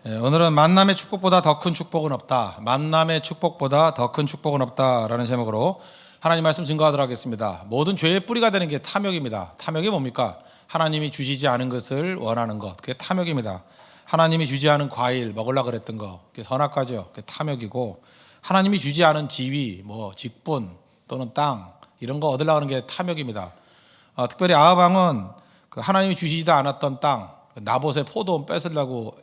오늘은 만남의 축복보다 더 큰 축복은 없다. 만남의 축복보다 더 큰 축복은 없다라는 제목으로 하나님 말씀 증거하도록 하겠습니다. 모든 죄의 뿌리가 되는 게 탐욕입니다. 탐욕이 뭡니까? 하나님이 주시지 않은 것을 원하는 것, 그게 탐욕입니다. 하나님이 주지 않은 과일 먹으려고 그랬던 거, 그게 선악과죠. 그게 탐욕이고, 하나님이 주지 않은 지위, 직분 또는 땅 이런 거 얻으려고 하는 게 탐욕입니다. 특별히 아합 왕은 그 하나님이 주시지도 않았던 땅, 나봇의 포도원 뺏으려고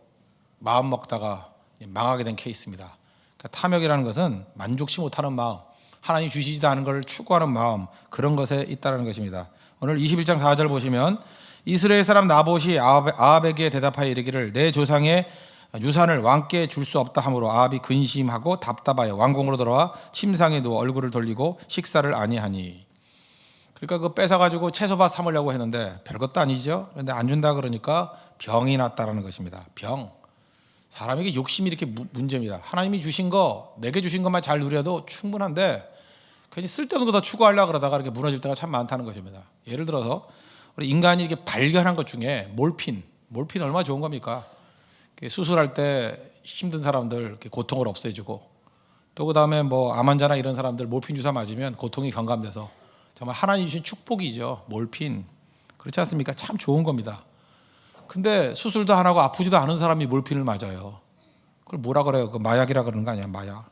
마음 먹다가 망하게 된 케이스입니다. 그러니까 탐욕이라는 것은 만족치 못하는 마음, 하나님 주시지도 않은 걸 추구하는 마음, 그런 것에 있다는 것입니다. 오늘 21장 4절 보시면 이스라엘 사람 나봇이 아합에게 대답하여 이르기를 내 조상의 유산을 왕께 줄 수 없다 하므로 아합이 근심하고 답답하여 왕궁으로 돌아와 침상에 누워 얼굴을 돌리고 식사를 아니하니. 그러니까 그 뺏어가지고 채소밭 삼으려고 했는데 별것도 아니죠. 그런데 안 준다 그러니까 병이 났다는 것입니다. 병. 사람에게 욕심이 이렇게 문제입니다. 하나님이 주신 거, 내게 주신 것만 잘 누려도 충분한데 괜히 쓸데없는 거 더 추구하려고 그러다가 이렇게 무너질 때가 참 많다는 것입니다. 예를 들어서 우리 인간이 이렇게 발견한 것 중에 몰핀 얼마나 좋은 겁니까? 수술할 때 힘든 사람들 이렇게 고통을 없애주고, 또 그다음에 암 환자나 이런 사람들 몰핀 주사 맞으면 고통이 경감돼서 정말 하나님 주신 축복이죠. 몰핀. 그렇지 않습니까? 참 좋은 겁니다. 근데 수술도 안 하고 아프지도 않은 사람이 몰핀을 맞아요. 그걸 뭐라 그래요? 그 마약이라 그러는 거 아니야? 마약.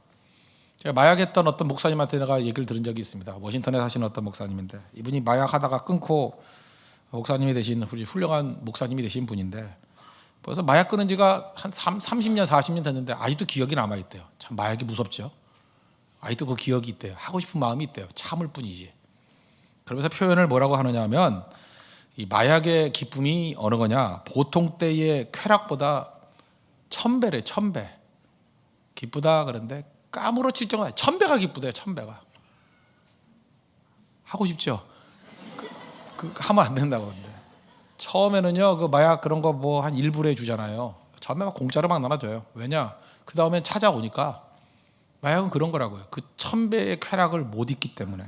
제가 마약했던 어떤 목사님한테 내가 얘기를 들은 적이 있습니다. 워싱턴에 사시는 어떤 목사님인데, 이분이 마약하다가 끊고 목사님이 되신 훌륭한 목사님이 되신 분인데, 벌써 마약 끊은 지가 한 30년 40년 됐는데 아직도 기억이 남아있대요. 참 마약이 무섭죠. 아직도 그 기억이 있대요. 하고 싶은 마음이 있대요. 참을 뿐이지. 그러면서 표현을 뭐라고 하느냐 하면, 이 마약의 기쁨이 어느 거냐, 보통 때의 쾌락보다 1000배래. 1000배 기쁘다. 그런데 까무러칠 정도, 1000배가 기쁘대요. 1000배가. 하고 싶죠. 하면 안 된다고. 근데 처음에는요, 그 마약 그런 거 한 1불에 주잖아요. 처음에 막 공짜로 막 나눠줘요. 왜냐, 그 다음엔 찾아오니까. 마약은 그런 거라고요. 그 1000배의 쾌락을 못 잊기 때문에.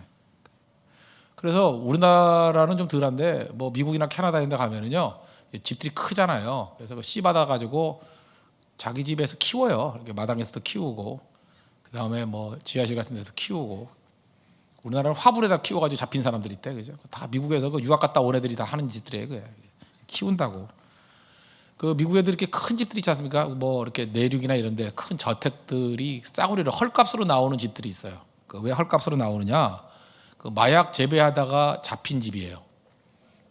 그래서 우리나라는 좀 덜한데, 미국이나 캐나다 이런 데 가면은요, 집들이 크잖아요. 그래서 씨 받아가지고 자기 집에서 키워요. 이렇게 마당에서도 키우고, 그 다음에 지하실 같은 데서 키우고. 우리나라는 화분에다 키워가지고 잡힌 사람들이 있대. 그죠? 다 미국에서 그 유학 갔다 온 애들이 다 하는 짓들이에요. 그게. 키운다고. 그 미국 애들 이렇게 큰 집들이 있지 않습니까? 이렇게 내륙이나 이런 데 큰 저택들이 싸구려로 헐값으로 나오는 집들이 있어요. 왜 헐값으로 나오느냐? 그 마약 재배하다가 잡힌 집이에요.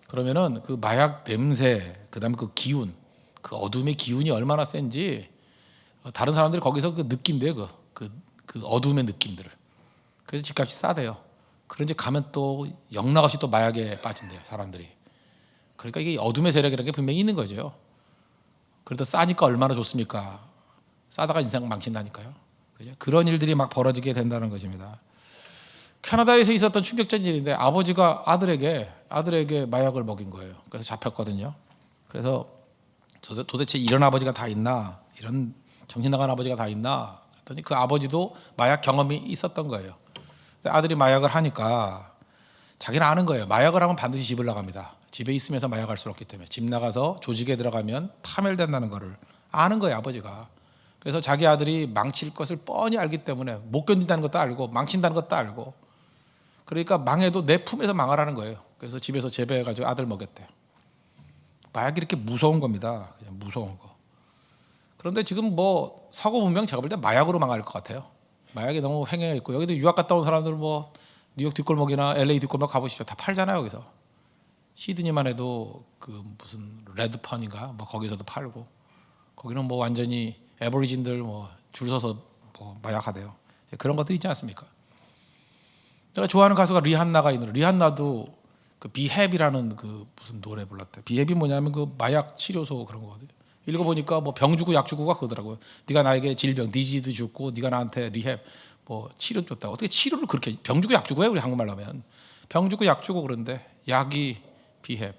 그러면은 그 마약 냄새, 그다음에 그 기운, 그 어둠의 기운이 얼마나 센지 다른 사람들이 거기서 그 느낀대요. 그 어둠의 느낌들을. 그래서 집값이 싸대요. 그런 집 가면 또 영락없이 또 마약에 빠진대요, 사람들이. 그러니까 이게 어둠의 세력이라는 게 분명히 있는 거죠. 그래도 싸니까 얼마나 좋습니까? 싸다가 인생 망친다니까요. 그죠? 그런 일들이 막 벌어지게 된다는 것입니다. 캐나다에서 있었던 충격적인 일인데, 아버지가 아들에게 마약을 먹인 거예요. 그래서 잡혔거든요. 그래서 도대체 이런 아버지가 다 있나, 이런 정신 나간 아버지가 다 있나 했더니 그 아버지도 마약 경험이 있었던 거예요. 아들이 마약을 하니까 자기는 아는 거예요. 마약을 하면 반드시 집을 나갑니다. 집에 있으면서 마약할 수 없기 때문에 집 나가서 조직에 들어가면 파멸된다는 거를 아는 거예요, 아버지가. 그래서 자기 아들이 망칠 것을 뻔히 알기 때문에 못 견딘다는 것도 알고 망친다는 것도 알고, 그러니까 망해도 내 품에서 망하라는 거예요. 그래서 집에서 재배해가지고 아들 먹였대요. 마약이 이렇게 무서운 겁니다. 그냥 무서운 거. 그런데 지금 서구 문명 제가 볼 때 마약으로 망할 것 같아요. 마약이 너무 횡행해 있고, 여기도 유학 갔다 온 사람들 뉴욕 뒷골목이나 LA 뒷골목 가보시죠. 다 팔잖아요, 거기서. 시드니만 해도 그 무슨 레드펀인가 거기서도 팔고, 거기는 완전히 애보리진들 줄 서서 마약하대요. 그런 것도 있지 않습니까? 제가 좋아하는 가수가 리한나가 있는데, 리한나도 그 비헵이라는 그 무슨 노래 불렀대. 비헵이 뭐냐면 그 마약 치료소 그런 거거든요. 읽어보니까 병 주고 약 주고가 그거더라고요. 네가 나에게 질병, 디지드 줬고, 네가 나한테 리헵 치료 줬다. 어떻게 치료를 그렇게 병 주고 약 주고 해요? 우리 한국말로 하면 병 주고 약 주고 그런데 약이 비헵.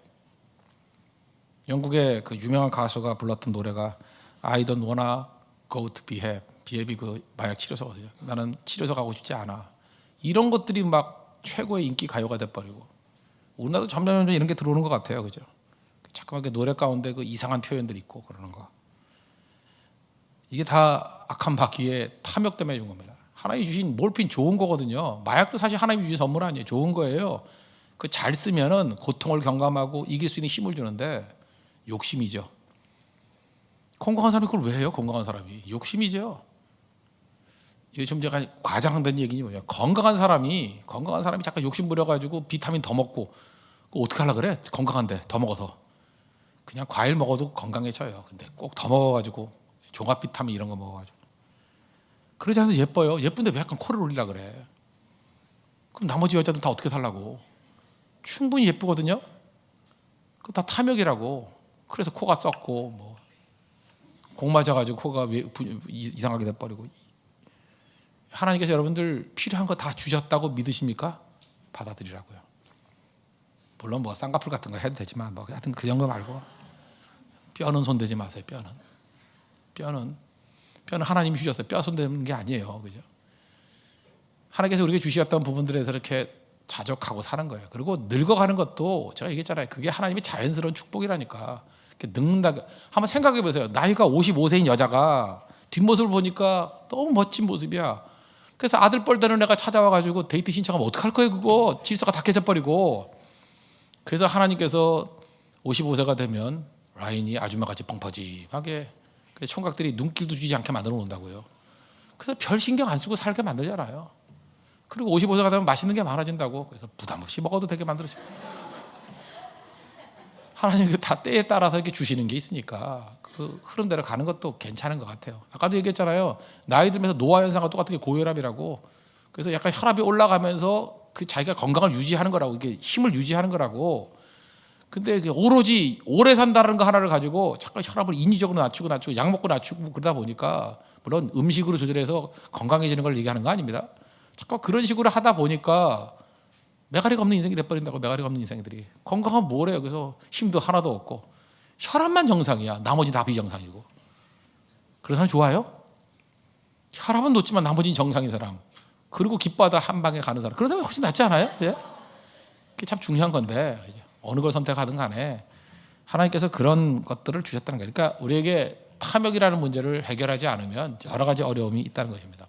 영국의 그 유명한 가수가 불렀던 노래가 I don't wanna go to 비헵. 비헵이 그 마약 치료소거든요. 나는 치료소 가고 싶지 않아. 이런 것들이 막 최고의 인기 가요가 돼버리고, 우리나라도 점점 이런 게 들어오는 것 같아요, 그죠? 자꾸만 노래 가운데 그 이상한 표현들이 있고 그러는 거. 이게 다 악한 바퀴에 탐욕 때문에 준 겁니다. 하나님이 주신 몰핀 좋은 거거든요. 마약도 사실 하나님이 주신 선물 아니에요. 좋은 거예요. 그 잘 쓰면은 고통을 경감하고 이길 수 있는 힘을 주는데 욕심이죠. 건강한 사람이 그걸 왜 해요? 건강한 사람이 욕심이죠. 이게 좀 제가 과장된 얘기니 뭐냐? 건강한 사람이 잠깐 욕심 부려가지고 비타민 더 먹고 어떻게 하려 그래? 건강한데 더 먹어서 그냥 과일 먹어도 건강해져요. 근데 꼭 더 먹어가지고 종합 비타민 이런 거 먹어가지고 그러지 않아서 예뻐요. 예쁜데 왜 약간 코를 올리려 그래? 그럼 나머지 여자들 다 어떻게 살라고? 충분히 예쁘거든요. 그거 다 탐욕이라고. 그래서 코가 썩고 뭐 공 맞아가지고 코가 이상하게 돼버리고. 하나님께서 여러분들 필요한 거 다 주셨다고 믿으십니까? 받아들이라고요. 물론 뭐 쌍꺼풀 같은 거 해도 되지만 뭐 하여튼 그 정도 말고 뼈는 손대지 마세요. 뼈는 하나님이 주셨어요. 뼈 손대는 게 아니에요. 그죠? 하나님께서 우리에게 주셨던 부분들에서 이렇게 자족하고 사는 거예요. 그리고 늙어가는 것도 제가 얘기했잖아요. 그게 하나님의 자연스러운 축복이라니까. 늙는다. 한번 생각해 보세요. 나이가 55세인 여자가 뒷모습을 보니까 너무 멋진 모습이야. 그래서 아들 뻘 되는 애가 찾아와가지고 데이트 신청하면 어떡할 거예요? 그거 질서가 다 깨져버리고. 그래서 하나님께서 55세가 되면 라인이 아줌마같이 펑퍼짐하게 총각들이 눈길도 주지 않게 만들어 놓는다고요. 그래서 별 신경 안 쓰고 살게 만들잖아요. 그리고 55세가 되면 맛있는 게 많아진다고. 그래서 부담 없이 먹어도 되게 만들어져. 하나님이 다 때에 따라서 이렇게 주시는 게 있으니까 그 흐름대로 가는 것도 괜찮은 것 같아요. 아까도 얘기했잖아요. 나이 들면서 노화 현상과 똑같은 게 고혈압이라고. 그래서 약간 혈압이 올라가면서 그 자기가 건강을 유지하는 거라고, 이게 힘을 유지하는 거라고. 근데 오로지 오래 산다는 거 하나를 가지고 잠깐 혈압을 인위적으로 낮추고 약 먹고 낮추고 그러다 보니까, 물론 음식으로 조절해서 건강해지는 걸 얘기하는 거 아닙니다. 잠깐 그런 식으로 하다 보니까 매가리가 없는 인생이 돼버린다고. 매가리가 없는 인생들이. 건강은 뭐래요? 그래서 힘도 하나도 없고 혈압만 정상이야. 나머지 다 비정상이고. 그런 사람 좋아요? 혈압은 높지만 나머지는 정상인 사람, 그리고 기뻐하다 한 방에 가는 사람, 그런 사람이 훨씬 낫지 않아요? 예? 그게 참 중요한 건데 어느 걸 선택하든 간에 하나님께서 그런 것들을 주셨다는 거예요. 그러니까 우리에게 탐욕이라는 문제를 해결하지 않으면 여러 가지 어려움이 있다는 것입니다.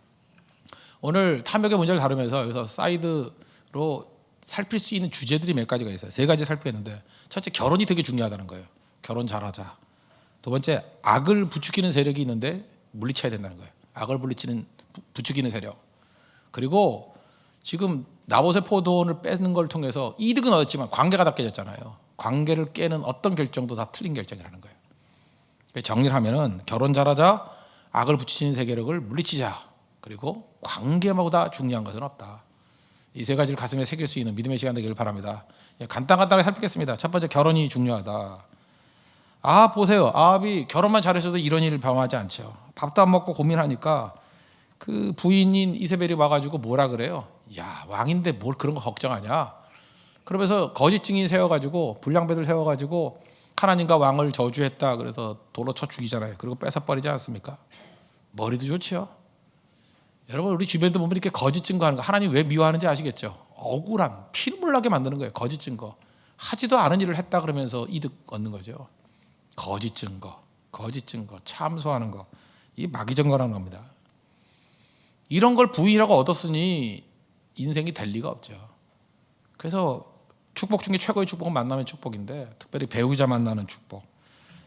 오늘 탐욕의 문제를 다루면서 여기서 사이드로 살필 수 있는 주제들이 몇 가지가 있어요. 세 가지 살피겠는데, 첫째, 결혼이 되게 중요하다는 거예요. 결혼 잘하자. 두 번째, 악을 부추기는 세력이 있는데 물리쳐야 된다는 거예요. 악을 부추기는 세력. 그리고 지금 나봇의 포도원을 뺏는 걸 통해서 이득은 얻었지만 관계가 다 깨졌잖아요. 관계를 깨는 어떤 결정도 다 틀린 결정이라는 거예요. 정리를 하면은 결혼 잘하자, 악을 부추기는 세력을 물리치자, 그리고 관계보다 중요한 것은 없다. 이 세 가지를 가슴에 새길 수 있는 믿음의 시간 되기를 바랍니다. 간단하게 살피겠습니다. 첫 번째, 결혼이 중요하다. 아합 보세요. 아합이 결혼만 잘했어도 이런 일을 범하지 않죠. 밥도 안 먹고 고민하니까 그 부인인 이세벨이 와가지고 뭐라 그래요? 야, 왕인데 뭘 그런 거 걱정하냐? 그러면서 거짓 증인 세워가지고, 불량배들 세워가지고 하나님과 왕을 저주했다. 그래서 돌로 쳐 죽이잖아요. 그리고 뺏어버리지 않습니까? 머리도 좋죠. 여러분, 우리 주변에도 보면 이렇게 거짓 증거하는 거, 하나님 왜 미워하는지 아시겠죠? 억울함, 피눈물 나게 만드는 거예요. 거짓 증거. 하지도 않은 일을 했다 그러면서 이득 얻는 거죠. 거짓 증거, 참소하는 거, 이 마귀 증거라는 겁니다. 이런 걸 부인이라고 얻었으니 인생이 될 리가 없죠. 그래서 축복 중에 최고의 축복은 만남의 축복인데, 특별히 배우자 만나는 축복.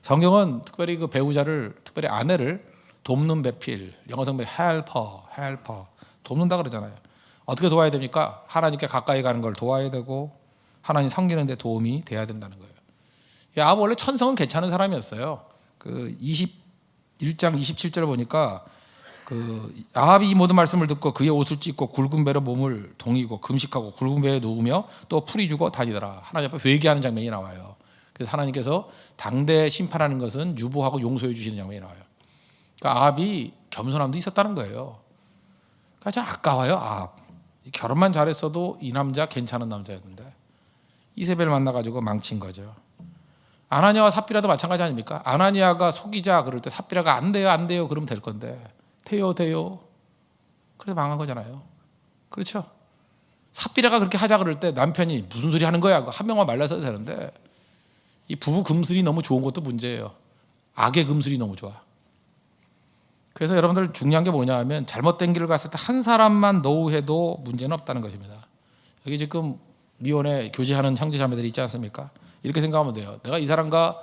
성경은 특별히 그 배우자를, 특별히 아내를 돕는 배필, 영어 성경 helper 돕는다 그러잖아요. 어떻게 도와야 됩니까? 하나님께 가까이 가는 걸 도와야 되고 하나님 섬기는 데 도움이 돼야 된다는 거예요. 아합 원래 천성은 괜찮은 사람이었어요. 그 21장 27절을 보니까 그 아합이 이 모든 말씀을 듣고 그의 옷을 찢고 굵은 배로 몸을 동이고 금식하고 굵은 배에 누우며 또 풀이 주고 다니더라. 하나님 앞에 회개하는 장면이 나와요. 그래서 하나님께서 당대 심판하는 것은 유보하고 용서해 주시는 장면이 나와요. 그러니까 아합이 겸손함도 있었다는 거예요. 그러니까 참 아까워요. 아합 결혼만 잘했어도 이 남자 괜찮은 남자였는데 이세벨 만나가지고 망친 거죠. 아나니아와 삽비라도 마찬가지 아닙니까? 아나니아가 속이자 그럴 때 삽비라가 안 돼요 그러면 될 건데 돼요 그래서 망한 거잖아요. 그렇죠? 삽비라가 그렇게 하자 그럴 때 남편이 무슨 소리 하는 거야 한 명만 말려서도 되는데, 이 부부 금슬이 너무 좋은 것도 문제예요. 악의 금슬이 너무 좋아. 그래서 여러분들 중요한 게 뭐냐 하면 잘못된 길을 갔을 때 한 사람만 노우해도 문제는 없다는 것입니다. 여기 지금 미혼에 교제하는 형제자매들이 있지 않습니까? 이렇게 생각하면 돼요. 내가 이 사람과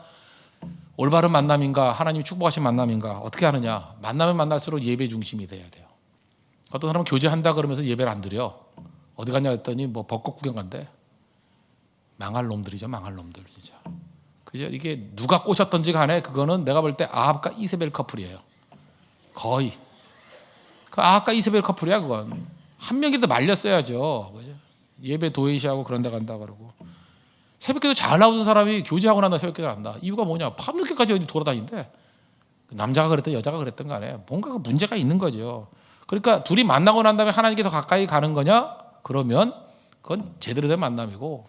올바른 만남인가, 하나님이 축복하신 만남인가, 어떻게 하느냐. 만나면 만날수록 예배 중심이 돼야 돼요. 어떤 사람은 교제한다 그러면서 예배를 안 드려. 어디 갔냐 했더니 뭐 벚꽃 구경 간대. 망할 놈들이죠, 망할 놈들 진짜. 그죠? 이게 누가 꼬셨던지 간에 그거는 내가 볼 때 아합과 이세벨 커플이에요. 거의. 그 아합과 이세벨 커플이야 그건. 한 명이라도 말렸어야죠. 그죠? 예배 도외시하고 그런 데 간다 그러고. 새벽기도 잘 나오는 사람이 교제하고 난다 새벽기도 안 나. 이유가 뭐냐? 밤늦게까지 어디 돌아다닌대. 남자가 그랬든 여자가 그랬든 간에 뭔가 그 문제가 있는 거죠. 그러니까 둘이 만나고 난 다음에 하나님께 더 가까이 가는 거냐? 그러면 그건 제대로 된 만남이고,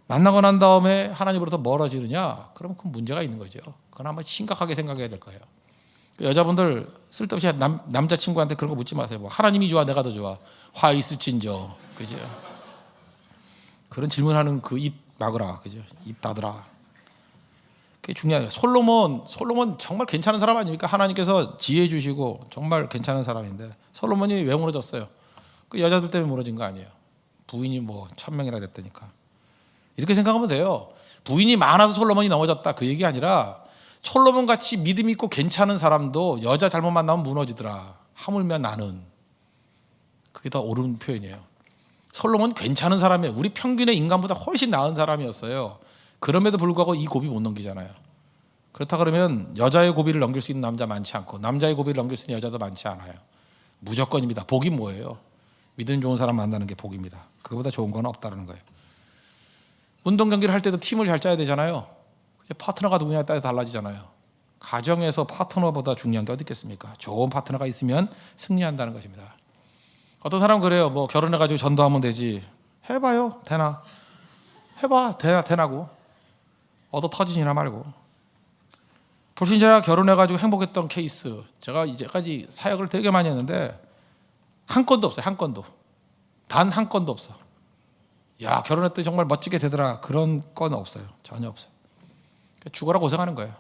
만나고 난 다음에 하나님으로부터 멀어지느냐? 그러면 그건 문제가 있는 거죠. 그건 아마 심각하게 생각해야 될 거예요. 여자분들 쓸데없이 남자친구한테 그런 거 묻지 마세요. 뭐 하나님이 좋아 내가 더 좋아 화 있을진저, 그죠? 그런 질문하는 그 입 막으라, 그죠? 입 닫으라. 그게 중요해요. 솔로몬 정말 괜찮은 사람 아닙니까? 하나님께서 지혜 주시고 정말 괜찮은 사람인데 솔로몬이 왜 무너졌어요? 그 여자들 때문에 무너진 거 아니에요. 부인이 뭐 1000명이나 됐다니까. 이렇게 생각하면 돼요. 부인이 많아서 솔로몬이 넘어졌다 그 얘기 아니라 솔로몬 같이 믿음 있고 괜찮은 사람도 여자 잘못 만나면 무너지더라. 하물며 나는. 그게 더 옳은 표현이에요. 솔로몬 괜찮은 사람이에요. 우리 평균의 인간보다 훨씬 나은 사람이었어요. 그럼에도 불구하고 이 고비 못 넘기잖아요. 그렇다 그러면 여자의 고비를 넘길 수 있는 남자 많지 않고 남자의 고비를 넘길 수 있는 여자도 많지 않아요. 무조건입니다. 복이 뭐예요? 믿음 좋은 사람 만나는 게 복입니다. 그거보다 좋은 건 없다는 거예요. 운동 경기를 할 때도 팀을 잘 짜야 되잖아요. 파트너가 누구냐에 따라 달라지잖아요. 가정에서 파트너보다 중요한 게 어디 있겠습니까? 좋은 파트너가 있으면 승리한다는 것입니다. 어떤 사람은 그래요. 뭐 결혼해가지고 전도하면 되지. 해봐요. 되나? 해봐. 되나고. 얻어 터지지나 말고. 불신자가 결혼해가지고 행복했던 케이스. 제가 이제까지 사역을 되게 많이 했는데 한 건도 없어요. 한 건도. 단 한 건도 없어. 야, 결혼했더니 정말 멋지게 되더라. 그런 건 없어요. 전혀 없어요. 죽어라 고생하는 거예요.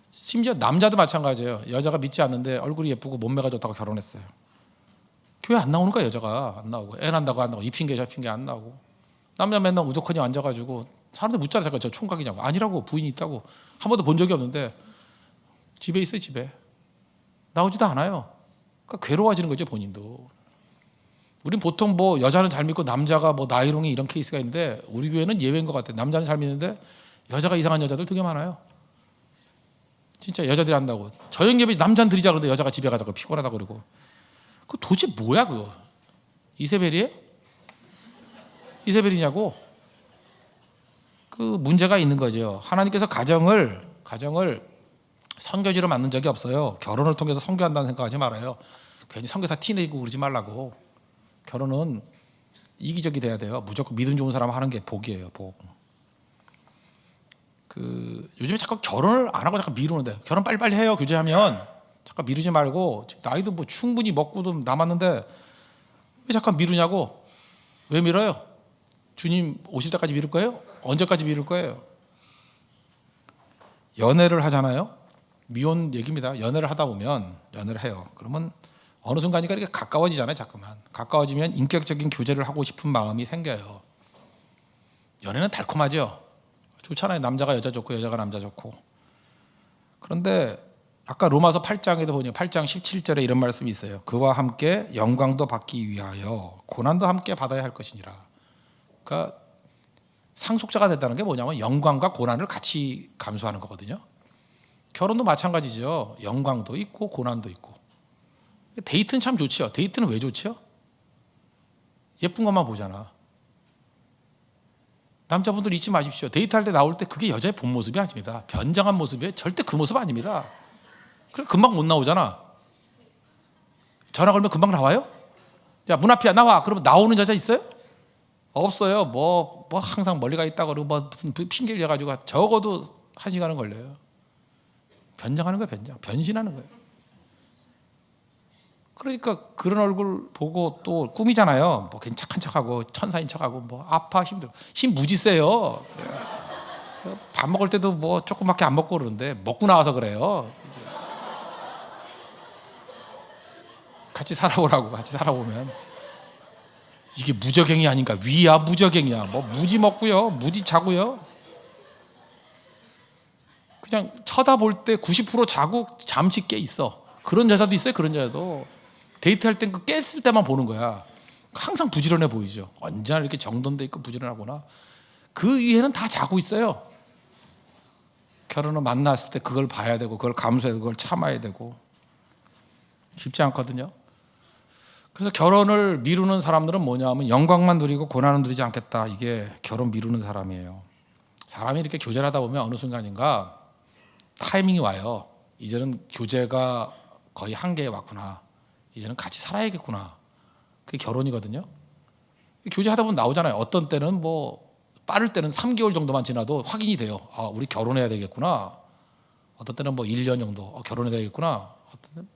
심지어 남자도 마찬가지예요. 여자가 믿지 않는데 얼굴이 예쁘고 몸매가 좋다고 결혼했어요. 교회 안 나오는 거야. 여자가 안 나오고 애 난다고 안 나오고 이 핑계 저 핑계 안 나오고 남자 맨날 우두커니 앉아가지고 사람들 묻잖아. 잠깐 저 총각이냐고. 아니라고. 부인이 있다고. 한 번도 본 적이 없는데 집에 있어요. 집에 나오지도 않아요. 그러니까 괴로워지는 거죠. 본인도. 우린 보통 뭐 여자는 잘 믿고 남자가 뭐 나이롱이 이런 케이스가 있는데 우리 교회는 예외인 것 같아요. 남자는 잘 믿는데 여자가 이상한 여자들 되게 많아요. 진짜 여자들이 한다고. 저녁예배 남자는 드리자 그러는데 여자가 집에 가자고 피곤하다 그러고. 그 도대체 뭐야 그거? 이세벨이에요? 이세벨이냐고? 그 문제가 있는 거죠. 하나님께서 가정을 선교지로 만든 적이 없어요. 결혼을 통해서 선교한다는 생각하지 말아요. 괜히 선교사 티 내고 그러지 말라고. 결혼은 이기적이 돼야 돼요. 무조건 믿음 좋은 사람 하는 게 복이에요. 복. 요즘에 자꾸 결혼을 안 하고 자꾸 미루는데 결혼 빨리빨리 해요. 교제하면 잠깐 미루지 말고 나이도 뭐 충분히 먹고도 남았는데 왜 잠깐 미루냐고. 왜 미뤄요? 주님 오실 때까지 미룰 거예요? 언제까지 미룰 거예요? 연애를 하잖아요. 미혼 얘기입니다. 연애를 하다 보면 연애를 해요. 그러면 어느 순간이니까 이렇게 가까워지잖아요. 자꾸만 가까워지면 인격적인 교제를 하고 싶은 마음이 생겨요. 연애는 달콤하죠. 좋잖아요. 남자가 여자 좋고 여자가 남자 좋고. 그런데 아까 로마서 8장에도 보니 8장 17절에 이런 말씀이 있어요. 그와 함께 영광도 받기 위하여 고난도 함께 받아야 할 것이니라. 그러니까 상속자가 됐다는 게 뭐냐면 영광과 고난을 같이 감수하는 거거든요. 결혼도 마찬가지죠. 영광도 있고 고난도 있고. 데이트는 참 좋지요. 데이트는 왜 좋지요? 예쁜 것만 보잖아. 남자분들 잊지 마십시오. 데이트할 때 나올 때 그게 여자의 본 모습이 아닙니다. 변장한 모습이에요. 절대 그 모습 아닙니다. 그래 금방 못 나오잖아. 전화 걸면 금방 나와요? 야, 문 앞이야 나와. 그러면 나오는 여자 있어요? 없어요. 뭐 항상 멀리 가 있다고 그러고 뭐 무슨 핑계를 대가지고 적어도 1시간은 걸려요. 변장하는 거예요. 변신하는 거예요. 그러니까 그런 얼굴 보고 또 꾸미잖아요. 뭐 괜찮은 척하고 천사인 척하고 뭐 아파 힘들어. 힘 무지 세요. 밥 먹을 때도 뭐 조금밖에 안 먹고 그러는데 먹고 나와서 그래요. 같이 살아보라고. 같이 살아보면 이게 무적행이 아닌가. 위야 무적행이야. 뭐 무지 먹고요, 무지 자고요. 그냥 쳐다볼 때 90% 자고 잠시 깨 있어. 그런 여자도 있어요. 그런 여자도 데이트할 땐 그 깼을 때만 보는 거야. 항상 부지런해 보이죠. 언제나 이렇게 정돈돼 있고 부지런하구나. 그 위에는 다 자고 있어요. 결혼을 만났을 때 그걸 봐야 되고, 그걸 감수해야 되고, 그걸 참아야 되고. 쉽지 않거든요. 그래서 결혼을 미루는 사람들은 뭐냐 하면 영광만 누리고 고난은 누리지 않겠다. 이게 결혼 미루는 사람이에요. 사람이 이렇게 교제를 하다 보면 어느 순간인가 타이밍이 와요. 이제는 교제가 거의 한계에 왔구나. 이제는 같이 살아야겠구나. 그게 결혼이거든요. 교제하다 보면 나오잖아요. 어떤 때는 뭐 빠를 때는 3개월 정도만 지나도 확인이 돼요. 아, 우리 결혼해야 되겠구나. 어떤 때는 뭐 1년 정도 결혼해야 되겠구나. 어떤 때는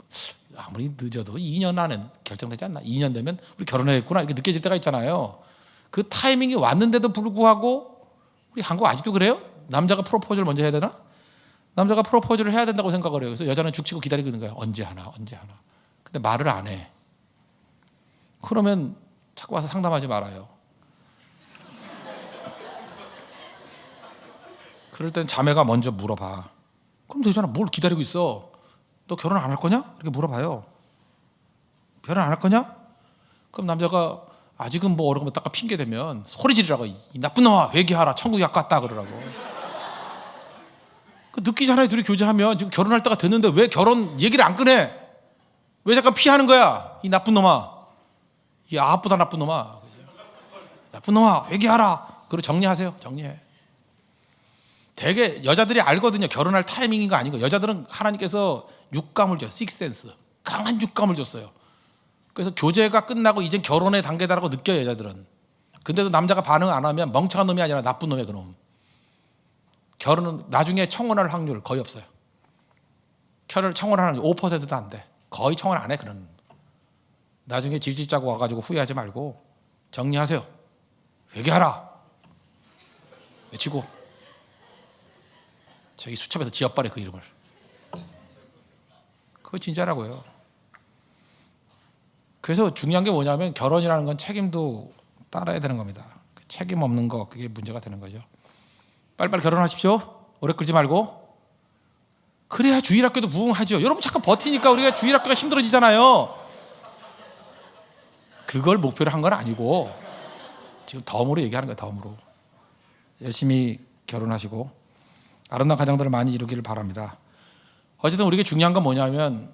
아무리 늦어도 2년 안에 결정되지 않나. 2년 되면 우리 결혼해야겠구나. 이렇게 느껴질 때가 있잖아요. 그 타이밍이 왔는데도 불구하고 우리 한국 아직도 그래요? 남자가 프로포즈를 먼저 해야 되나? 남자가 프로포즈를 해야 된다고 생각을 해요. 그래서 여자는 죽치고 기다리고 있는 거예요. 언제 하나, 언제 하나. 근데 말을 안 해. 그러면 자꾸 와서 상담하지 말아요. 그럴 땐 자매가 먼저 물어봐. 그럼 되잖아. 뭘 기다리고 있어? 너 결혼 안 할 거냐? 이렇게 물어봐요. 결혼 안 할 거냐? 그럼 남자가 아직은 뭐 어려운 거 딱 핑계 대면 소리 지르라고. 이 나쁜 놈아, 회개하라. 천국에 가깝다 그러라고. 그 느끼잖아요. 둘이 교제하면 지금 결혼할 때가 됐는데 왜 결혼 얘기를 안 꺼내? 왜 잠깐 피하는 거야? 이 나쁜 놈아. 이 아합보다 나쁜 놈아. 나쁜 놈아, 회개하라. 그리고 정리하세요. 정리해. 되게 여자들이 알거든요. 결혼할 타이밍인 거 아닌 거. 여자들은 하나님께서 육감을 줘요. 식센스. 강한 육감을 줬어요. 그래서 교제가 끝나고 이젠 결혼의 단계다라고 느껴요. 여자들은. 근데도 남자가 반응 안 하면 멍청한 놈이 아니라 나쁜 놈이에요. 그놈. 결혼은 나중에 청혼할 확률 거의 없어요. 결혼을 청혼하는 5%도 안 돼. 거의 청혼 안 해. 그런. 나중에 질질 짜고 와가지고 후회하지 말고 정리하세요. 회개하라. 외치고. 저기 수첩에서 지어버려 그 이름을. 그거 진짜라고요. 그래서 중요한 게 뭐냐면 결혼이라는 건 책임도 따라야 되는 겁니다. 책임 없는 거 그게 문제가 되는 거죠. 빨리빨리 결혼하십시오. 오래 끌지 말고. 그래야 주일학교도 부흥하죠. 여러분 잠깐 버티니까 우리가 주일학교가 힘들어지잖아요. 그걸 목표로 한 건 아니고 지금 덤으로 얘기하는 거예요. 덤으로. 열심히 결혼하시고 아름다운 가정들을 많이 이루기를 바랍니다. 어쨌든 우리에게 중요한 건 뭐냐면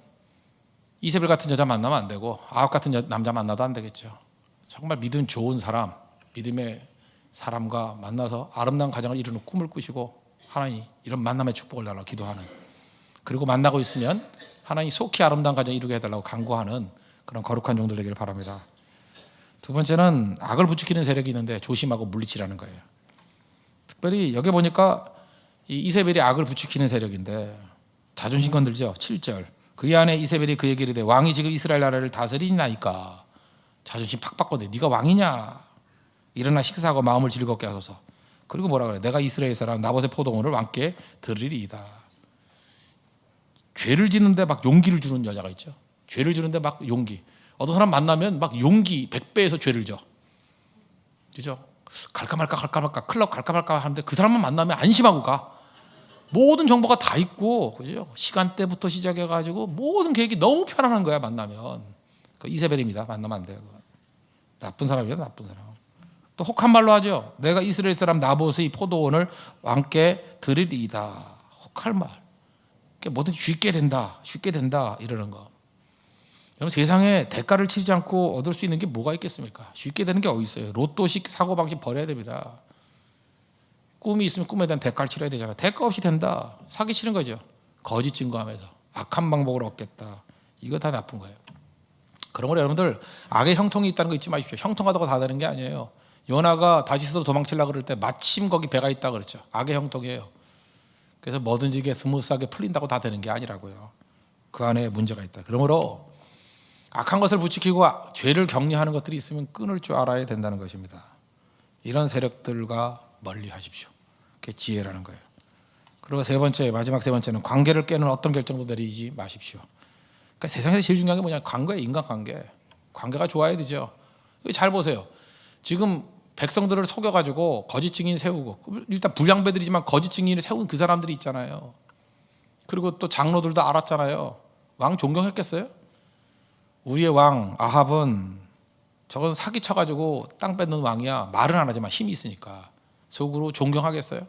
이세벨 같은 여자 만나면 안 되고 아합 같은 남자 만나도 안 되겠죠. 정말 믿음 좋은 사람, 믿음의 사람과 만나서 아름다운 가정을 이루는 꿈을 꾸시고 하나님 이런 만남의 축복을 달라고 기도하는, 그리고 만나고 있으면 하나님 속히 아름다운 가정 이루게 해달라고 간구하는 그런 거룩한 종들 되기를 바랍니다. 두 번째는 악을 부추기는 세력이 있는데 조심하고 물리치라는 거예요. 특별히 여기 보니까 이 이세벨이 악을 부추기는 세력인데 자존심 건들죠. 7절. 그의 아내 이세벨이 그에게 이르되 왕이 지금 이스라엘 나라를 다스리나이까. 자존심 팍팍 건데 네가 왕이냐. 일어나 식사하고 마음을 즐겁게 하소서. 그리고 뭐라 그래? 내가 이스라엘 사람 나봇의 포도원을 왕께 드리리이다. 죄를 짓는데 막 용기를 주는 여자가 있죠. 죄를 주는데 막 용기. 어떤 사람 만나면 막 용기 100배에서 죄를 져. 그죠? 갈까 말까 클럽 갈까 말까 하는데 그 사람만 만나면 안심하고 가. 모든 정보가 다 있고, 그죠? 시간대부터 시작해가지고 모든 계획이 너무 편안한 거야. 만나면 그 이세벨입니다. 만나면 안 돼요. 나쁜 사람이에요. 나쁜 사람. 또 혹한 말로 하죠. 내가 이스라엘 사람 나봇의 포도원을 왕께 드리리이다. 혹할 말. 뭐든지 쉽게 된다 이러는 거. 여러분 세상에 대가를 치르지 않고 얻을 수 있는 게 뭐가 있겠습니까? 쉽게 되는 게 어디 있어요? 로또식 사고방식 버려야 됩니다. 꿈이 있으면 꿈에 대한 대가를 치러야 되잖아요. 대가 없이 된다. 사기 치는 거죠. 거짓 증거하면서 악한 방법으로 얻겠다. 이거 다 나쁜 거예요. 그런 걸 여러분들 악의 형통이 있다는 거 잊지 마십시오. 형통하다고 다 되는 게 아니에요. 요나가 다시스로 도망치려고 그럴 때 마침 거기 배가 있다 그랬죠. 악의 형통이에요. 그래서 뭐든지 이게 스무스하게 풀린다고 다 되는 게 아니라고요. 그 안에 문제가 있다. 그러므로 악한 것을 부추기고 죄를 격려하는 것들이 있으면 끊을 줄 알아야 된다는 것입니다. 이런 세력들과 멀리 하십시오. 그게 지혜라는 거예요. 그리고 세 번째, 마지막 세 번째는 관계를 깨는 어떤 결정도 내리지 마십시오. 그러니까 세상에서 제일 중요한 게 뭐냐? 관계예요. 인간관계. 관계가 좋아야 되죠. 잘 보세요. 지금 백성들을 속여가지고 거짓 증인 세우고, 일단 불량배들이지만 거짓 증인을 세운 그 사람들이 있잖아요. 그리고 또 장로들도 알았잖아요. 왕 존경했겠어요? 우리의 왕 아합은 저건 사기쳐가지고 땅 뺏는 왕이야. 말은 안 하지만 힘이 있으니까 속으로 존경하겠어요?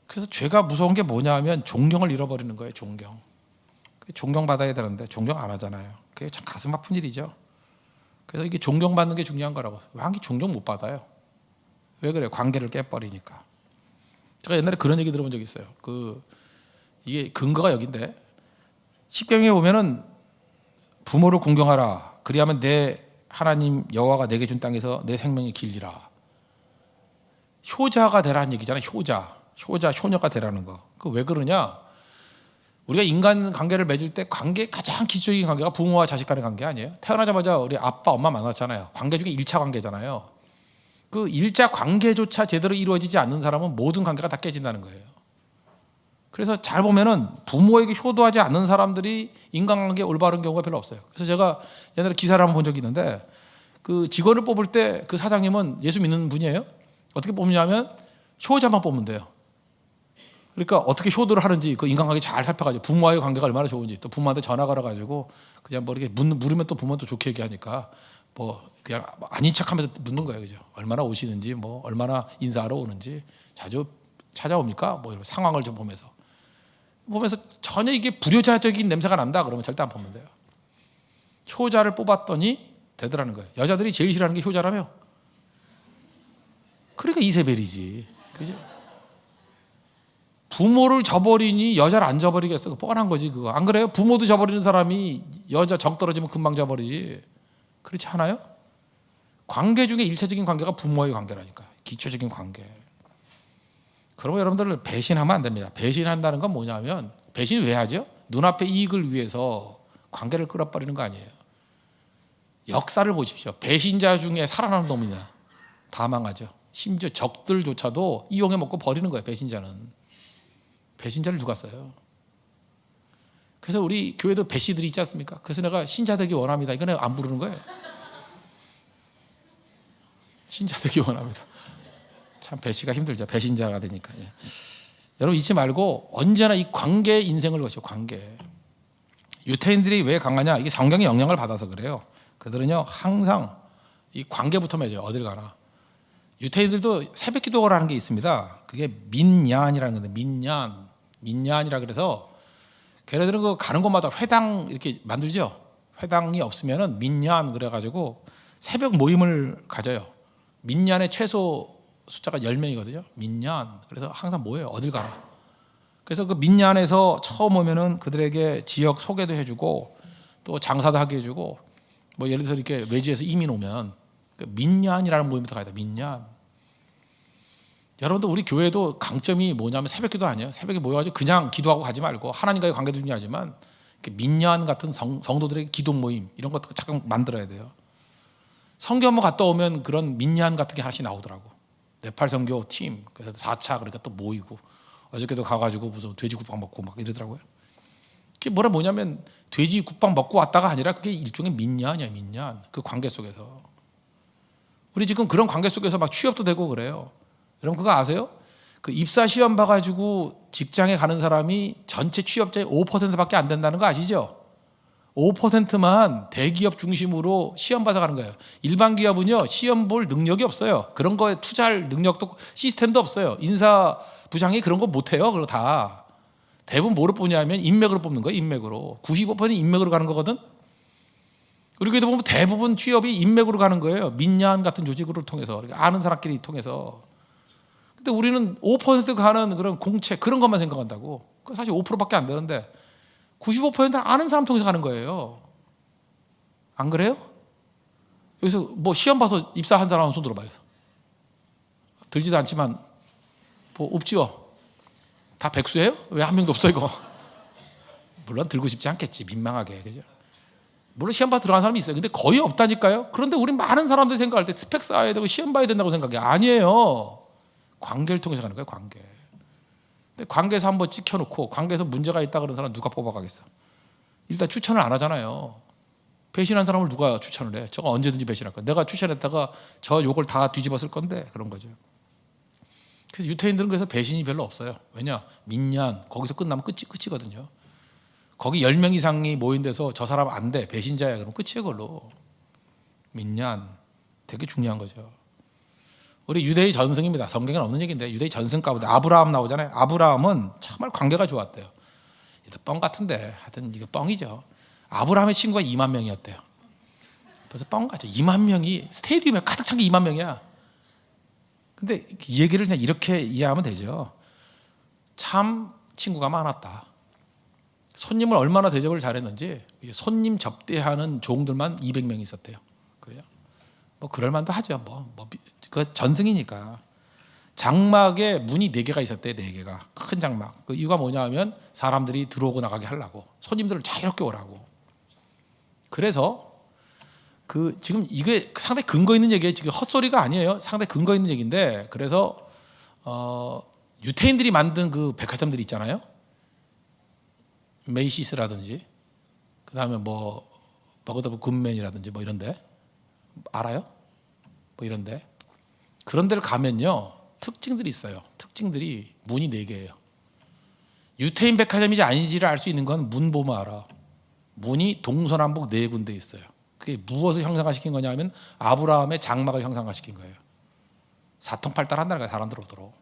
그래서 죄가 무서운 게 뭐냐면 존경을 잃어버리는 거예요. 존경받아야 되는데 존경 안 하잖아요. 그게 참 가슴 아픈 일이죠. 그래서 이게 존경받는 게 중요한 거라고. 왕이 존경 못 받아요. 왜 그래요? 관계를 깨버리니까. 제가 옛날에 그런 얘기 들어본 적이 있어요. 이게 근거가 여기인데, 십계명에 보면은 부모를 공경하라. 그리하면 내 하나님 여호와가 내게 준 땅에서 내 생명이 길리라. 효자가 되라는 얘기잖아요. 효녀가 되라는 거. 그 왜 그러냐? 우리가 인간 관계를 맺을 때 가장 기초적인 관계가 부모와 자식 간의 관계 아니에요? 태어나자마자 우리 아빠, 엄마 만났잖아요. 관계 중에 1차 관계잖아요. 그 1차 관계조차 제대로 이루어지지 않는 사람은 모든 관계가 다 깨진다는 거예요. 그래서 잘 보면은 부모에게 효도하지 않는 사람들이 인간관계에 올바른 경우가 별로 없어요. 그래서 제가 옛날에 기사를 한번 본 적이 있는데, 그 직원을 뽑을 때 그 사장님은 예수 믿는 분이에요. 어떻게 뽑냐면 효자만 뽑으면 돼요. 그러니까 어떻게 효도를 하는지 그 인간관계 잘 살펴가지고 부모와의 관계가 얼마나 좋은지, 또 부모한테 전화 걸어가지고 그냥 뭐 이렇게 물으면 또 부모도 좋게 얘기하니까 뭐 그냥 아닌 척하면서 묻는 거예요, 그죠? 얼마나 오시는지, 뭐 얼마나 인사하러 오는지, 자주 찾아옵니까? 뭐 이런 상황을 좀 보면서 전혀 이게 불효자적인 냄새가 난다 그러면 절대 안 보면 돼요. 효자를 뽑았더니 되더라는 거예요. 여자들이 제일 싫어하는 게 효자라며. 그러니까 이세벨이지, 그죠? 부모를 저버리니 여자를 안 저버리겠어? 뻔한 거지 그거. 안 그래요? 부모도 저버리는 사람이 여자 정 떨어지면 금방 저버리지. 그렇지 않아요? 관계 중에 일차적인 관계가 부모와의 관계라니까. 기초적인 관계. 그러면 여러분들 배신하면 안 됩니다. 배신한다는 건 뭐냐면, 배신 왜 하죠? 눈앞의 이익을 위해서 관계를 끌어버리는 거 아니에요. 역사를 보십시오. 배신자 중에 살아남은 놈이냐? 다 망하죠. 심지어 적들조차도 이용해 먹고 버리는 거예요. 배신자를 누가 써요? 그래서 우리 교회도 배씨들이 있지 않습니까? 그래서 내가 신자 되기 원합니다. 이거 내가 안 부르는 거예요. 신자 되기 원합니다. 참 배씨가 힘들죠. 배신자가 되니까. 예. 여러분 잊지 말고 언제나 이 관계 인생을 거죠. 관계. 유태인들이 왜 강하냐? 이게 성경의 영향을 받아서 그래요. 그들은요 항상 이 관계부터 맺어요. 어딜 가나. 유태인들도 새벽 기도를 하는 게 있습니다. 그게 민얀이라는 건데, 민얀이라 그래서 걔네들은 그 가는 곳마다 회당 이렇게 만들죠. 회당이 없으면은 민얀 그래가지고 새벽 모임을 가져요. 민얀의 최소 숫자가 10명이거든요. 민얀. 그래서 항상 모여요. 어딜 가나. 그래서 그 민얀에서 처음 오면은 그들에게 지역 소개도 해주고 또 장사도 하게 해주고, 뭐 예를 들어서 이렇게 외지에서 이민 오면 그 민얀이라는 모임부터 가야 돼. 민얀. 여러분들 우리 교회도 강점이 뭐냐면 새벽기도 아니에요. 새벽에 모여가지고 그냥 기도하고 가지 말고 하나님과의 관계도 중요하지만 민얀 같은 성도들의 기도 모임 이런 것도 잠깐 만들어야 돼요. 선교 한번 갔다 오면 그런 민얀 같은 게 하나씩 나오더라고. 네팔 선교 팀, 그래서 4차 그러니까 또 모이고, 어저께도 가가지고 무슨 돼지국밥 먹고 막 이러더라고요. 그게 뭐냐면 돼지국밥 먹고 왔다가 아니라 그게 일종의 민얀이야. 민얀. 그 관계 속에서 우리 지금 그런 관계 속에서 막 취업도 되고 그래요. 여러분 그거 아세요? 그 입사 시험 봐가지고 직장에 가는 사람이 전체 취업자의 5%밖에 안 된다는 거 아시죠? 5%만 대기업 중심으로 시험 봐서 가는 거예요. 일반 기업은요 시험 볼 능력이 없어요. 그런 거에 투자할 능력도 시스템도 없어요. 인사부장이 그런 거 못해요. 그거 다 대부분 뭐로 뽑냐면 인맥으로 뽑는 거예요. 인맥으로. 95%는 인맥으로 가는 거거든. 우리 교회도 보면 대부분 취업이 인맥으로 가는 거예요. 민얀 같은 조직을 통해서, 아는 사람끼리 통해서. 근데 우리는 5% 가는 그런 공채 그런 것만 생각한다고. 그 사실 5%밖에 안 되는데 95%는 아는 사람 통해서 가는 거예요. 안 그래요? 여기서 뭐 시험 봐서 입사한 사람 손 들어봐요. 들지도 않지만 뭐 없지요. 다 백수예요? 왜 한 명도 없어 이거? 물론 들고 싶지 않겠지. 민망하게. 그죠? 물론 시험 봐서 들어간 사람이 있어요. 근데 거의 없다니까요. 그런데 우리 많은 사람들이 생각할 때 스펙 쌓아야 되고 시험 봐야 된다고 생각해. 아니에요. 관계를 통해서 가는 거예요. 관계. 근데 관계에서 한번 찍혀놓고 관계에서 문제가 있다 그런 사람 누가 뽑아가겠어? 일단 추천을 안 하잖아요. 배신한 사람을 누가 추천을 해? 저거 언제든지 배신할 거야. 내가 추천했다가 저 욕을 다 뒤집어 쓸 건데 그런 거죠. 그래서 유태인들은 그래서 배신이 별로 없어요. 왜냐? 민년 거기서 끝나면 끝이거든요. 거기 10명 이상이 모인 데서 저 사람 안 돼, 배신자야, 그러면 끝이에요. 그걸로. 민년 되게 중요한 거죠. 우리 유대의 전승입니다. 성경에는 없는 얘기인데 유대의 전승 가운데 아브라함 나오잖아요. 아브라함은 정말 관계가 좋았대요. 뻥 같은데 하여튼 이거 뻥이죠. 아브라함의 친구가 2만 명이었대요. 그래서 뻥 같죠. 2만 명이 스테디움에 가득 찬 게 2만 명이야. 근데 이 얘기를 그냥 이렇게 이해하면 되죠. 참 친구가 많았다. 손님을 얼마나 대접을 잘했는지 손님 접대하는 종들만 200명 있었대요. 그래요? 뭐 그럴 만도 하죠. 그 전승이니까. 장막에 문이 4개가 있었대요. 4개가. 큰 장막. 그 이유가 뭐냐 하면 사람들이 들어오고 나가게 하려고. 손님들을 자유롭게 오라고. 그래서 지금 이게 상당히 근거 있는 얘기예요. 지금 헛소리가 아니에요. 상당히 근거 있는 얘기인데 그래서 유태인들이 만든 그 백화점들이 있잖아요. 메이시스라든지 그다음에 버거더 굿맨이라든지 이런데 알아요? 이런데 그런 데를 가면요. 특징들이 있어요. 특징들이 문이 4개예요. 유태인 백화점인지 아닌지를 알 수 있는 건 문 보면 알아. 문이 동서남북 4군데 있어요. 그게 무엇을 형상화시킨 거냐 하면 아브라함의 장막을 형상화시킨 거예요. 사통팔달한다는 거예요. 사람들 오도록.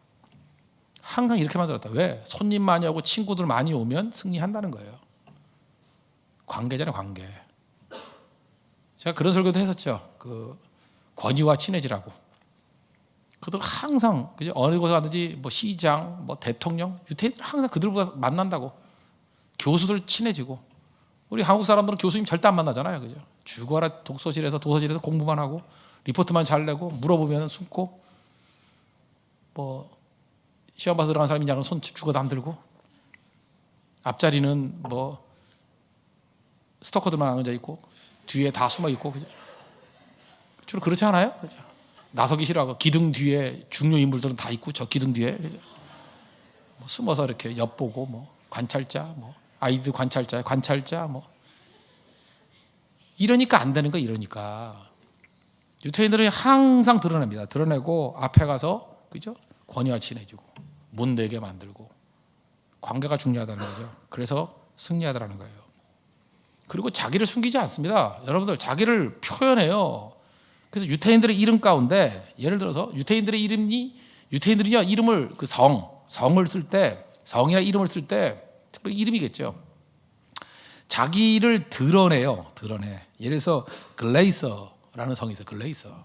항상 이렇게 만들었다. 왜? 손님 많이 오고 친구들 많이 오면 승리한다는 거예요. 관계잖아요. 관계. 제가 그런 설교도 했었죠. 권위와 친해지라고. 그들 항상 그죠? 어느 곳에 가든지 시장, 대통령, 유태인들 항상 그들보다 만난다고. 교수들 친해지고. 우리 한국 사람들은 교수님 절대 안 만나잖아요. 그죠? 죽어라 독서실에서 도서실에서 공부만 하고 리포트만 잘 내고 물어보면 숨고 시험 봐서 들어간 사람이 그냥 손 죽어도 안 들고 앞자리는 스토커들만 앉아 있고 뒤에 다 숨어 있고 그죠? 주로 그렇지 않아요? 그죠? 나서기 싫어하고 기둥 뒤에 중요 인물들은 다 있고 저 기둥 뒤에 그죠? 숨어서 이렇게 엿보고 관찰자 아이들 관찰자 이러니까 안 되는 거. 이러니까 유태인들은 항상 드러냅니다. 드러내고 앞에 가서 그죠? 권위와 친해지고 문 4개 만들고 관계가 중요하다는 거죠. 그래서 승리하더라는 거예요. 그리고 자기를 숨기지 않습니다. 여러분들 자기를 표현해요. 그래서 유태인들의 이름 가운데 예를 들어서 유태인들이요 이름을 성을 쓸 때 성이나 이름을 쓸 때 특별히 이름이겠죠. 자기를 드러내요. 예를 들어서 글레이서라는 성이 있어요. 글레이서.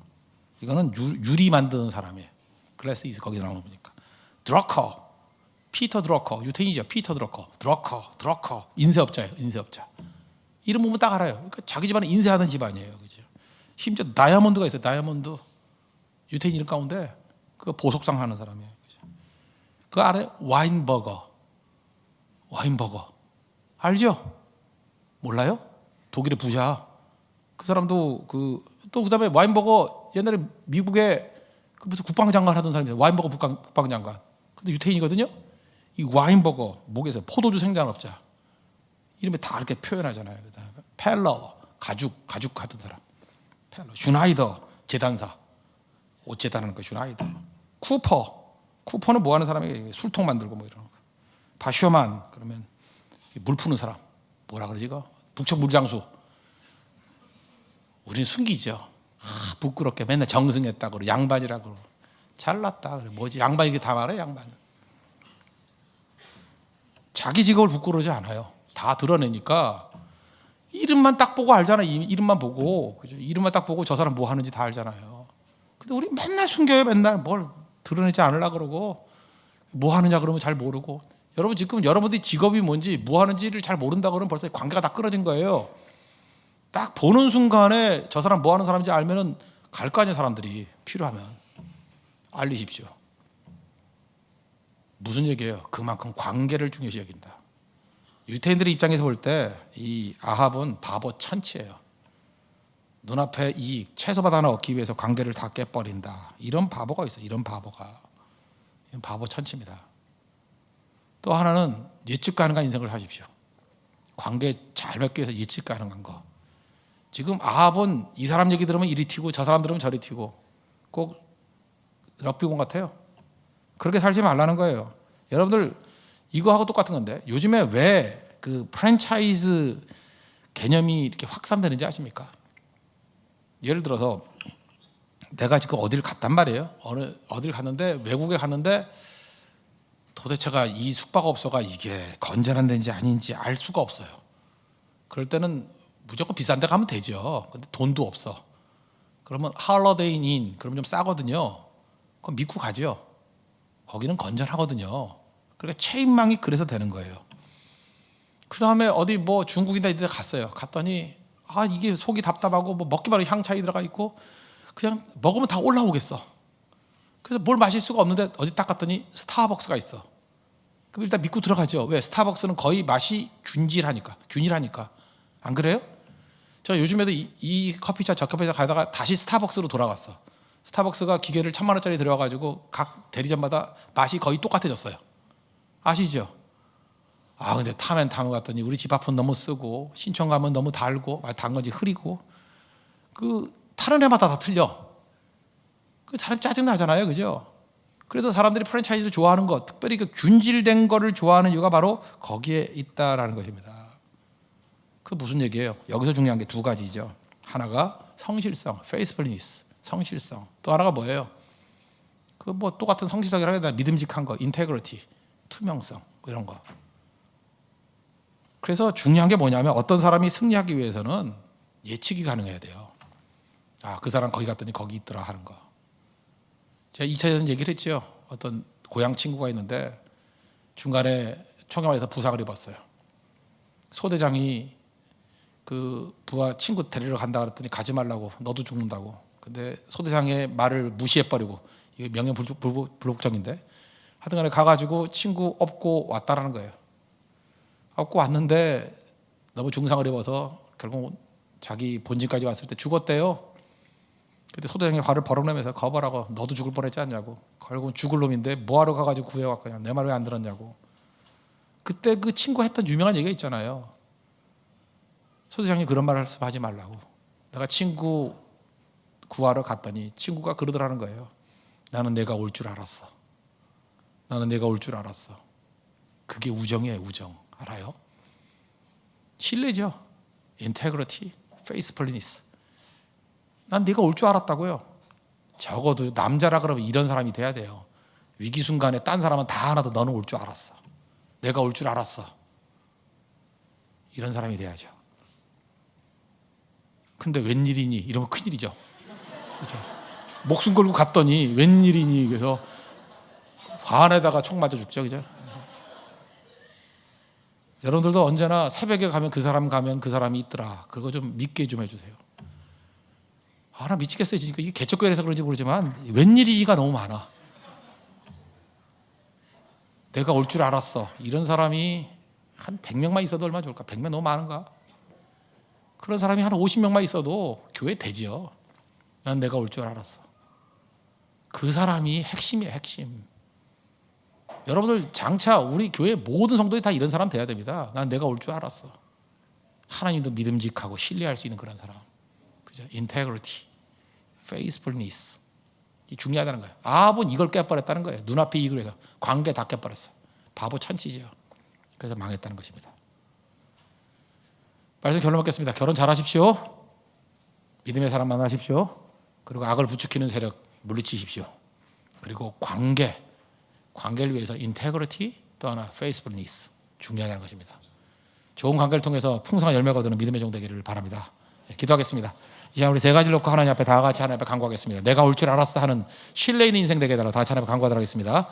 이거는 유리 만드는 사람이에요. 글래스 거기 나오는 거니까. 드러커. 피터 드러커. 유태인이죠. 피터 드러커. 드러커. 인쇄업자예요. 인쇄업자. 이름 보면 딱 알아요. 그러니까 자기 집안은 인쇄하던 집안이에요. 그죠? 심지어 다이아몬드가 있어요. 다이아몬드. 유태인 이름 가운데 그 보석상 하는 사람이에요. 그죠? 그거 알아요? 와인버거. 알죠? 몰라요? 독일의 부자. 그 사람도 그다음에 와인버거 옛날에 미국에 무슨 국방장관 하던 사람이에요. 와인버거 국방장관. 근데 유태인이거든요. 이 와인버거 목에서 포도주 생산업자. 이름에 다 이렇게 표현하잖아요. 그다음에 펠러 가죽 하던 사람. 펠러 슈나이더 재단사. 옷 재단하는 거 슈나이더. 쿠퍼는 뭐 하는 사람이에요? 술통 만들고 이런 거. 바쇼만 그러면 물 푸는 사람. 뭐라 그러지 이거? 북측 물장수. 우리는 숨기죠. 부끄럽게 맨날 정승했다고 그러고 양반이라고 그러고 잘났다 그래. 뭐지 양반 이게 다 말해. 양반은 자기 직업을 부끄러워하지 않아요. 다 드러내니까 이름만 딱 보고 알잖아요. 이름만 보고 그죠? 이름만 딱 보고 저 사람 뭐 하는지 다 알잖아요. 근데 우리 맨날 숨겨요. 맨날 뭘 드러내지 않으려고 그러고 뭐 하느냐 그러면 잘 모르고. 여러분 지금 여러분들이 직업이 뭔지 뭐 하는지를 잘 모른다 그러면 벌써 관계가 다 끊어진 거예요. 딱 보는 순간에 저 사람 뭐 하는 사람인지 알면은 갈 거 아니에요. 사람들이 필요하면 알리십시오. 무슨 얘기예요? 그만큼 관계를 중요시 여긴다. 유태인들의 입장에서 볼 때 이 아합은 바보 천치예요. 눈앞에 이익, 채소밭 하나 얻기 위해서 관계를 다 깨버린다. 이런 바보가 있어요. 이런 바보 천치입니다. 또 하나는 예측 가능한 인생을 사십시오. 관계 잘 맺기 위해서 예측 가능한 거. 지금 아합은 이 사람 얘기 들으면 이리 튀고 저 사람 들으면 저리 튀고 꼭 럭비공 같아요. 그렇게 살지 말라는 거예요. 여러분들 이거하고 똑같은 건데 요즘에 왜 그 프랜차이즈 개념이 이렇게 확산되는지 아십니까? 예를 들어서 내가 지금 어딜 갔단 말이에요. 어딜 갔는데 외국에 갔는데 도대체가 이 숙박업소가 이게 건전한 데인지 아닌지 알 수가 없어요. 그럴 때는 무조건 비싼 데 가면 되죠. 근데 돈도 없어. 그러면 할러데이 인 그러면 좀 싸거든요. 그럼 믿고 가죠. 거기는 건전하거든요. 그러니까 체인망이 그래서 되는 거예요. 그 다음에 어디 뭐 중국이나 이런 데 갔어요. 갔더니 이게 속이 답답하고 뭐 먹기만 해도 향차이 들어가 있고 그냥 먹으면 다 올라오겠어. 그래서 뭘 마실 수가 없는데 어디 딱 갔더니 스타벅스가 있어. 그럼 일단 믿고 들어가죠. 왜? 스타벅스는 거의 맛이 균일하니까. 안 그래요? 저 요즘에도 이 커피숍 저 커피숍 가다가 다시 스타벅스로 돌아갔어. 스타벅스가 기계를 1,000만 원짜리 들여가지고 각 대리점마다 맛이 거의 똑같아졌어요. 아시죠? 근데 타면 갔더니 우리 집 앞은 너무 쓰고 신촌 가면 너무 달고 단 건지 흐리고 그 타는 애마다 다 틀려. 그 사람 짜증 나잖아요, 그죠? 그래서 사람들이 프랜차이즈를 좋아하는 것, 특별히 그 균질된 거를 좋아하는 이유가 바로 거기에 있다라는 것입니다. 그 무슨 얘기예요? 여기서 중요한 게 두 가지죠. 하나가 성실성, faithfulness, 성실성. 또 하나가 뭐예요? 그 뭐 똑같은 성실성이라 해야 되나? 믿음직한 거, integrity, 투명성 이런 거. 그래서 중요한 게 뭐냐면 어떤 사람이 승리하기 위해서는 예측이 가능해야 돼요. 그 사람 거기 갔더니 거기 있더라 하는 거. 제가 2차에서는 얘기를 했죠. 어떤 고향 친구가 있는데 중간에 총영화에서 부상을 입었어요. 소대장이 그 부하 친구 데리러 간다 그랬더니 가지 말라고, 너도 죽는다고. 근데 소대장의 말을 무시해버리고, 이게 명예불복종인데 하여튼 간에 가가지고 친구 업고 왔다라는 거예요. 업고 왔는데 너무 중상을 입어서 결국 자기 본진까지 왔을 때 죽었대요. 그때 소대장이 화를 버럭내면서 거버라고, 너도 죽을 뻔했지 않냐고. 결국은 죽을 놈인데 뭐하러 가가지고 구해왔거냐, 내 말 왜 안 들었냐고. 그때 그 친구 했던 유명한 얘기가 있잖아요. 소대장이 그런 말 하지 말라고. 내가 친구 구하러 갔더니 친구가 그러더라는 거예요. 나는 내가 올 줄 알았어. 나는 내가 올 줄 알았어. 그게 우정이에요, 우정. 알아요? 신뢰죠. integrity, faithfulness. 난 네가 올 줄 알았다고요. 적어도 남자라 그러면 이런 사람이 돼야 돼요. 위기 순간에 딴 사람은 다 하나도 너는 올 줄 알았어. 내가 올 줄 알았어. 이런 사람이 돼야죠. 근데 웬일이니? 이러면 큰일이죠. 그렇죠? 목숨 걸고 갔더니 웬일이니? 그래서 반에다가 총 맞아 죽죠. 그죠? 여러분들도 언제나 새벽에 가면 그 사람이 있더라. 그거 좀 믿게 좀 해주세요. 나 미치겠어요. 진짜 이게 개척교회에서 그런지 모르지만 웬일이가 너무 많아. 내가 올 줄 알았어. 이런 사람이 한 100명만 있어도 얼마나 좋을까? 100명 너무 많은가? 그런 사람이 한 50명만 있어도 교회 되지요. 난 내가 올 줄 알았어. 그 사람이 핵심이에요, 핵심. 여러분들 장차 우리 교회 모든 성도들이 다 이런 사람 돼야 됩니다. 난 내가 올 줄 알았어. 하나님도 믿음직하고 신뢰할 수 있는 그런 사람. 그죠? integrity, faithfulness. 이 중요하다는 거예요. 아합은 이걸 깨버렸다는 거예요. 눈앞에 이걸 해서 관계 다 깨버렸어. 바보 천치죠. 그래서 망했다는 것입니다. 말씀 결론 맺겠습니다. 결혼 잘하십시오. 믿음의 사람 만나십시오. 그리고 악을 부추기는 세력 물리치십시오. 그리고 관계를 위해서 integrity, 또 하나 faithfulness 중요하다는 것입니다. 좋은 관계를 통해서 풍성한 열매가 얻는 믿음의 종 되기를 바랍니다. 기도하겠습니다. 이 시간 우리 세 가지를 놓고 하나님 앞에 다 같이 하나님 앞에 간구하겠습니다. 내가 올 줄 알았어 하는 신뢰 있는 인생 되게 해달라고 다 같이 하나님 앞에 간구하도록 하겠습니다.